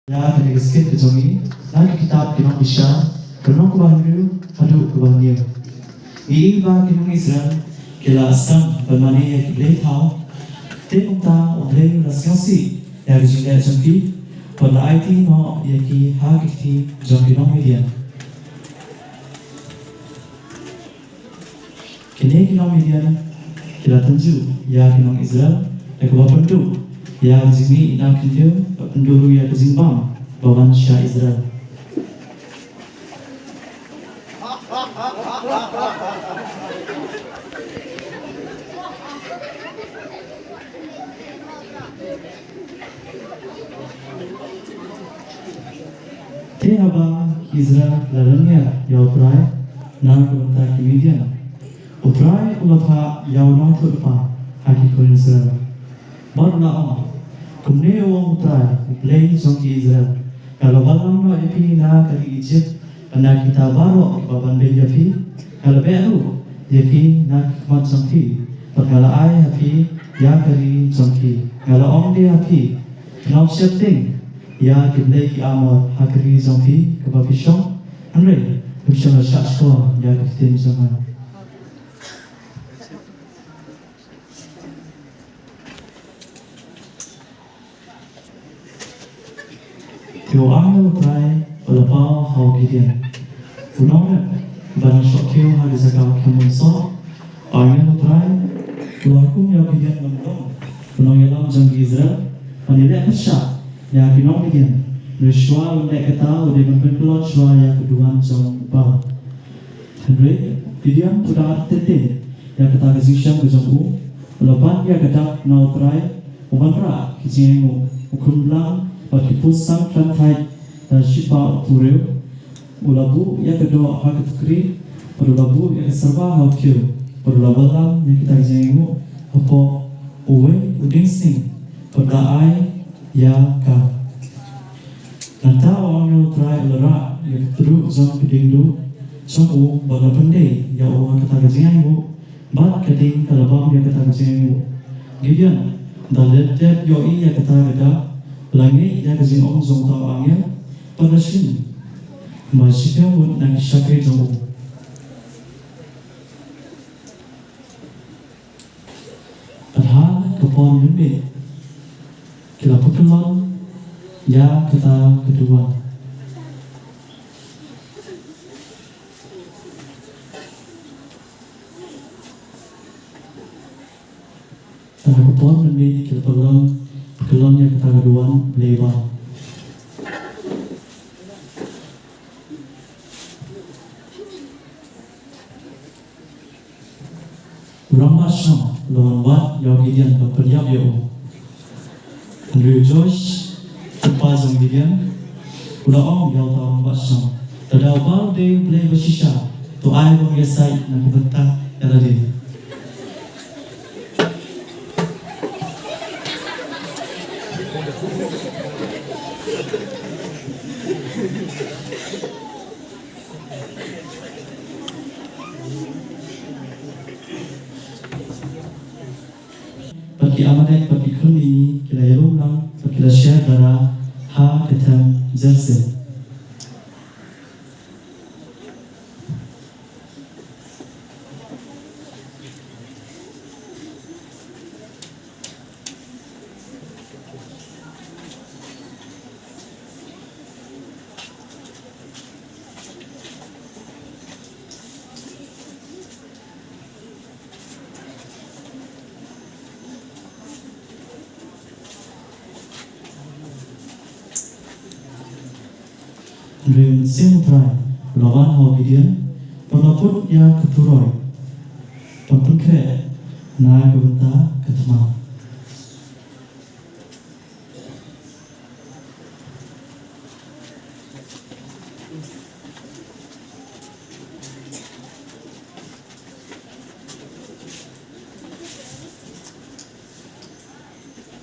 Ya, kena sikit ke zongi. Lagi kitab kinong Isya, kenong kubanyu, padu kubanyu. Iiba kinong Israel, kila asam bermani ya kiblay tau. Te umta umlay raskasi ya kijinda jangki. Pada IT no ya ki ha kiti jangki nong media. Kini kinong media kila tunju ya kinong Israel, ekwa pendu. Ya zini ina kindio pendulu ya kezimbang bawan Syah Israel. Te haba Israel lalanya ya uprai na kubanta kimidian. Uprai ulapa ya unang tulpa haki ko Israel. Baru na om. Kumne wong utrai play jongki Israel. Kalau balang no epi na kali Egypt na kita baru baban be yapi. Kalau beru yapi na kmat jongki. Perkala ai yapi ya kali jongki. Kalau om dia yapi knob shifting ya kiblay ki amor hakri jongki kabafishong. Andre bishong shashko ya kitin jongan. Yo ang utrai ulapau hau gideon. Punong ban shokyo hari zaga kamun so. Ang utrai ulakum ya gideon lamdom. Punong yalam jang Israel. Panilek pesha ya kinong gideon. Rishwa undek kata udah memperkelot shwa ya keduan jang ba. Henry gideon udah tete ya kata kezisyam ke jangku. Ulapan ya kata na utrai ubanra kijengu ukumlang bagi pusang rantai dan syifa pureu ulabu yang kedua hak tukri perulabu yang serba hakio perulabalam yang kita jengu apa uwe uding sing perdaai ya ka nanta orang yang try lera yang teruk jang kedingdu jang u balapende ya orang kita jengu bat keding kalabam yang kita jengu gideon dalet yoi yang kita ada Langi yang kazin om zong tau angya pada sini masih pun nak syakir jauh. Padahal kepon lebih kita perkenalan ya kata kedua. Pada kepon lebih kita perkenalan kelonnya ketahuan lebar. Orang masam lawan wat yang gideon berperjam yo. Andrew Joyce terpasang gideon. Udah om yang tahu masam. Tada bal de play bersisa. Tu ai bang yesai nak bentak yang tadi. Bagi amanet bagi kuni kila yarum lang kila share dara ha ketam jelse. Rin simutrai lawan hau gideon pelaput ya keturoi pempengkre na kebenta ketema.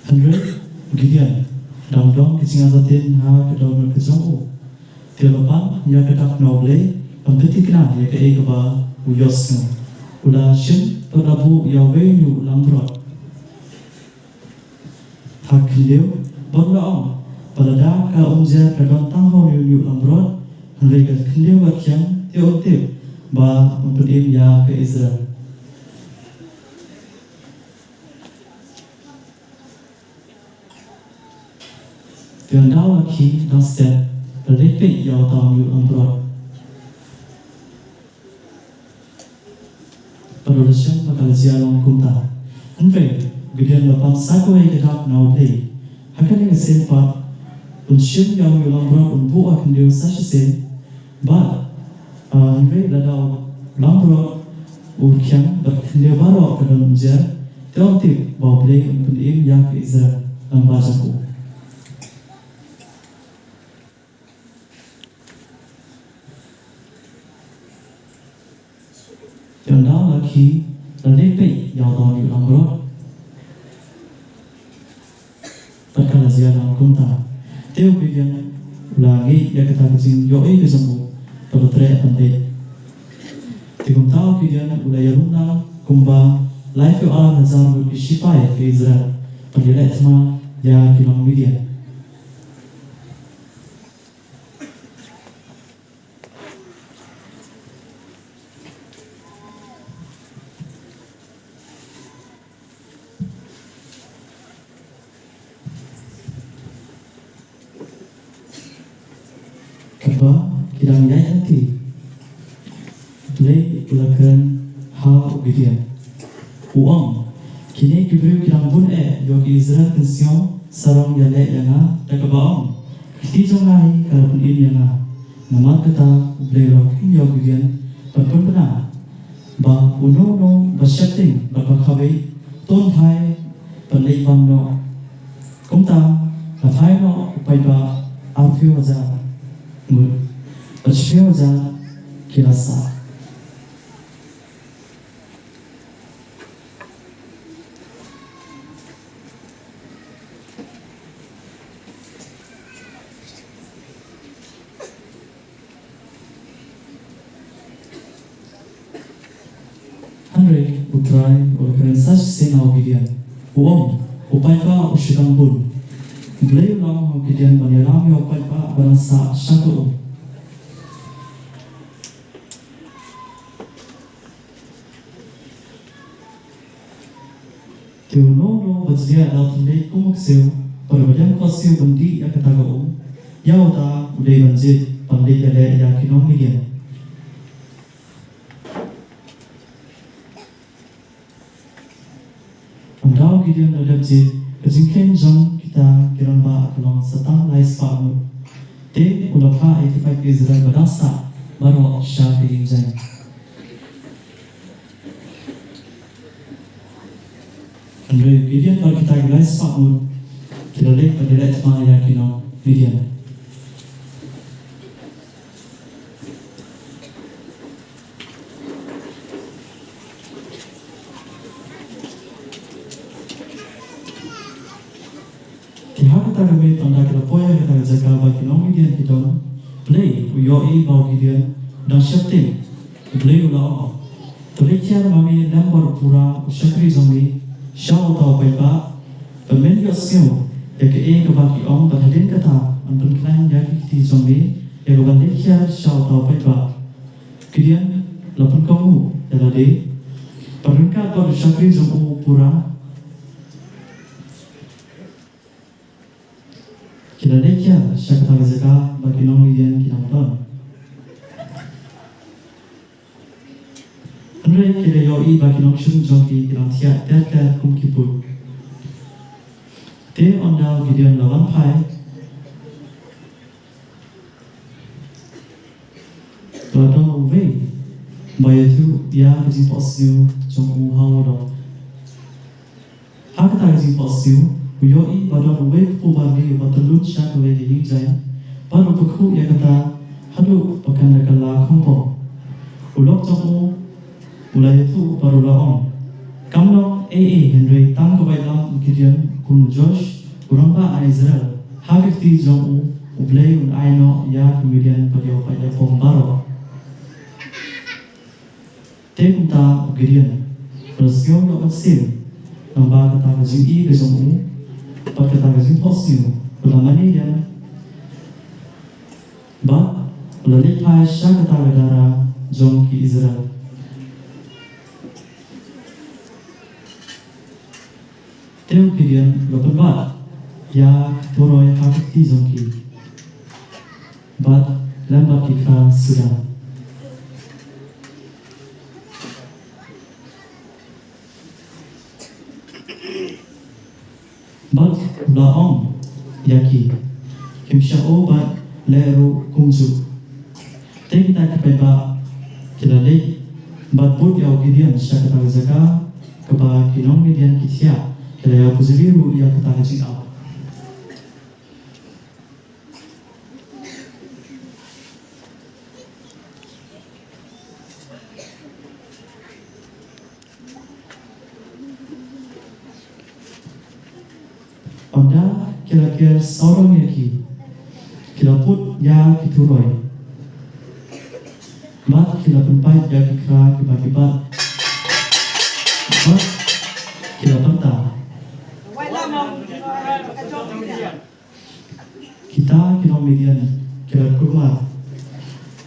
Henry gideon dong kesingasatin ha kedong kezong Tilapan ya ketak noble pembetikna ya ke eba uyosno udah shin todabu ya wenyu lambrot hakileu bangla om Balada ka umja ka don tang ho yu lamrot hanre ka khinde wa kyang te ote ba untuk ya ke Israel. Tiang daw laki dan step berdetik yau tahu yu lamrot. Perluasan bakal ziarah kumta. Hanre Gideon lapan sakwe kedap nau play. Hakan yang sempat unsyum yang lamrot unbu akan dia sasisen. Ba Hanre ladau lamrot ukian berkendia baru ke dalam jar. Teotik bawa play untuk yang ke Israel dalam bahasaku. Tiang daw laki berdetik yau tahu yu lamrot. Takkan ziarah kumta. Teo Gideon lagi yang kita kecing yoi kesembuh pada tere pandai. Tikum tahu Gideon ulai yaruna kumba life yo ala nazar berkisipai ke Israel pendilat sama ya kilong Midian. Keba kidang yai nanti Blake ulakan hal Gideon uang kini kibru kidang bun yogi Israel tension sarong yale yanga takabaong kiti jongai kalapun in yanga nama kata Blake rokin yogi Gideon berpun pernah ba uno basyapting bakakabai ton thai penlei pamno kumta pathai no upai ba arfiu waza Bersyukur saja kirasa. Hanre utrai oleh kerensas senau Gideon. Upai pa usyukang pun. Beliau lang Gideon banyalami upai pa bangsa satu. Teo no bersedia dalam tendai kumuk siu perbadan kosiu bendi yang ketagau yau ta udai banjir pandai kale yang kinong Midian. Andau Gideon ada jir kejingken jong kita kiran ba kelong setang lais pamu. Te ulapa etipai Israel badasa baru syah diinjai. Andai Gideon kalau kita lais pamu kita lihat pada cuma yang kinong Midian. Kita kami tanda kita poya kita jaga bagi nong Gideon kita play uyoi bau Gideon dan syapting play ulah terlihat kami lembor pura usyakri zombie syau tau paipa pemain skill ya ke bagi om berhadin kata antun klaim ya kita zombie ya kebalik ya syau tau paipa Gideon lapun kamu ya tadi perangkat bau usyakri zombie pura kita lihat syakta zaka bagi nong Gideon kita nonton. Andre kita yoi bagi nong shun joki kita tiap tiap kumkipur. Te ondau Gideon lawan pai. Lawan way bayar tu dia kerja posiu jom hau dong. Hak tak kerja posiu. Uyoi pada uwe kubagi batalut syak uwe hijai pada buku ya kata hadu pakan dekala kompo ulok jomu ulai itu baru laong kamno Henry tang kebailang Gideon kun Josh kurang ba Israel hagiti jomu ublei un aino ya kemudian pada upaya pombaro temta Gideon rescue no sim namba kata jimi ke jomu Pakata gazing posiu, ulamani yang Ba lalit hai syakata wedara jom ki Israel. Teo Gideon lopan ba ya toroi hakti jom ki. Ba lamba kita sudah. Bat laong yaki kimsha o bat lero kumzu te kita kepeba kilale bat bud yau Gideon syakata zaka keba kinong Gideon kitya kilaya puzibiru ya kata hajing au Onda kira-kira seorang yaki kila put ya kituroi mat kila penpai ya kira kibat-kibat mat kila penta kita kinong median kila kurma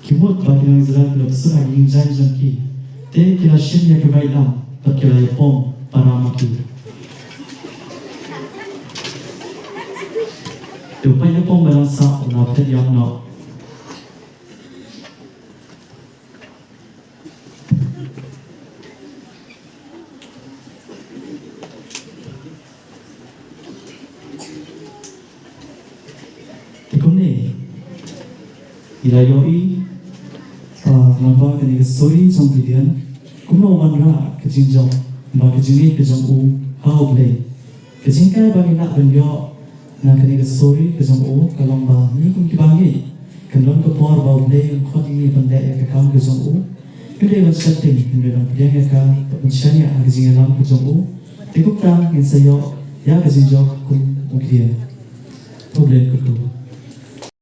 kimut bagi orang Israel kila besar yang jangan ki te kila shin ya kibailam pat kila yapom para maki Upaya pembalansa unapet yang no. Tikum ni, ilayoi, nampak kini story jom Gideon, kuno manra kejinjong, bagi kejini kejong u hau play, kejingkai bagi nak benjok. Na kani story kesam o kalong ba ni kum kibangi kanlon ko por ba ble khodi ni bande ka kam kesam o kede was setting ni ram dia ka pensyanya agzi ram kesam o tekuk ta insayo ya kesam jok kum mukhiya problem ko